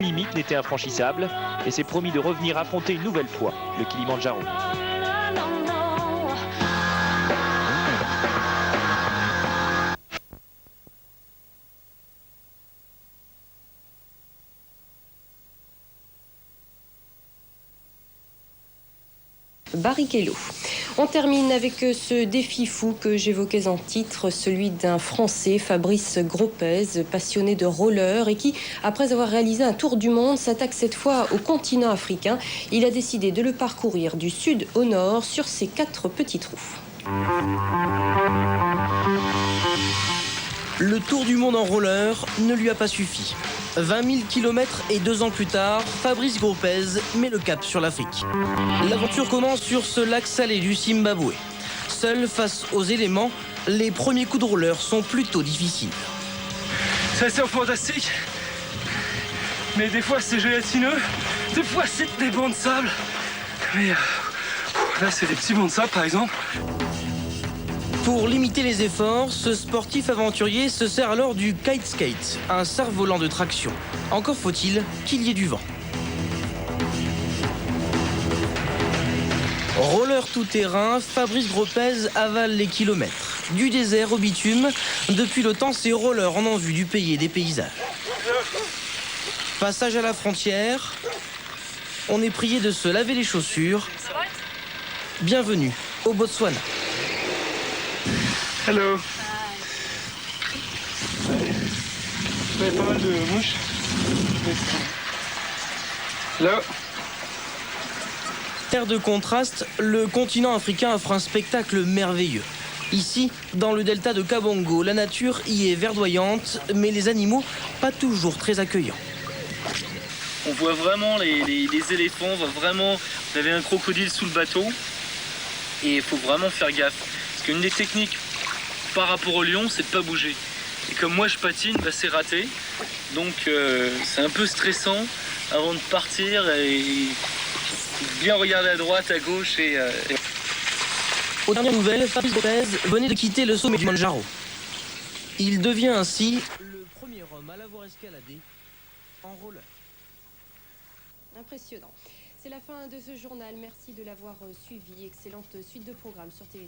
Mimique n'était infranchissable et s'est promis de revenir affronter une nouvelle fois le Kilimandjaro. Barrichello. On termine avec ce défi fou que j'évoquais en titre, celui d'un Français, Fabrice Gropez, passionné de roller et qui, après avoir réalisé un tour du monde, s'attaque cette fois au continent africain. Il a décidé de le parcourir du sud au nord sur ses 4 petits trous. Le tour du monde en roller ne lui a pas suffi. 20 000 km et 2 ans plus tard, Fabrice Gropez met le cap sur l'Afrique. L'aventure commence sur ce lac salé du Zimbabwe. Seul face aux éléments, les premiers coups de roller sont plutôt difficiles. C'est assez fantastique, mais des fois c'est gélatineux, des fois c'est des bancs de sable. Mais là c'est des petits bancs de sable par exemple. Pour limiter les efforts, ce sportif aventurier se sert alors du kite skate, un cerf-volant de traction. Encore faut-il qu'il y ait du vent. Roller tout-terrain, Fabrice Gropez avale les kilomètres. Du désert au bitume, depuis le temps, ces rollers en ont vu du pays et des paysages. Passage à la frontière, on est prié de se laver les chaussures. Bienvenue au Botswana. Hello. Il y a pas mal de mouches. Hello. Terre de contraste, le continent africain offre un spectacle merveilleux. Ici, dans le delta de Kabongo, la nature y est verdoyante, mais les animaux pas toujours très accueillants. On voit vraiment les éléphants, vous avez un crocodile sous le bateau et il faut vraiment faire gaffe. Parce qu'une des techniques par rapport au lion, c'est de pas bouger. Et comme moi je patine, c'est raté. Donc c'est un peu stressant avant de partir et bien regarder à droite, à gauche Aux dernières nouvelles, Fabrice Gropez venait de quitter le sommet du Mandjaro. Il devient ainsi le premier homme à l'avoir escaladé en roller. Impressionnant. C'est la fin de ce journal. Merci de l'avoir suivi. Excellente suite de programmes sur TV.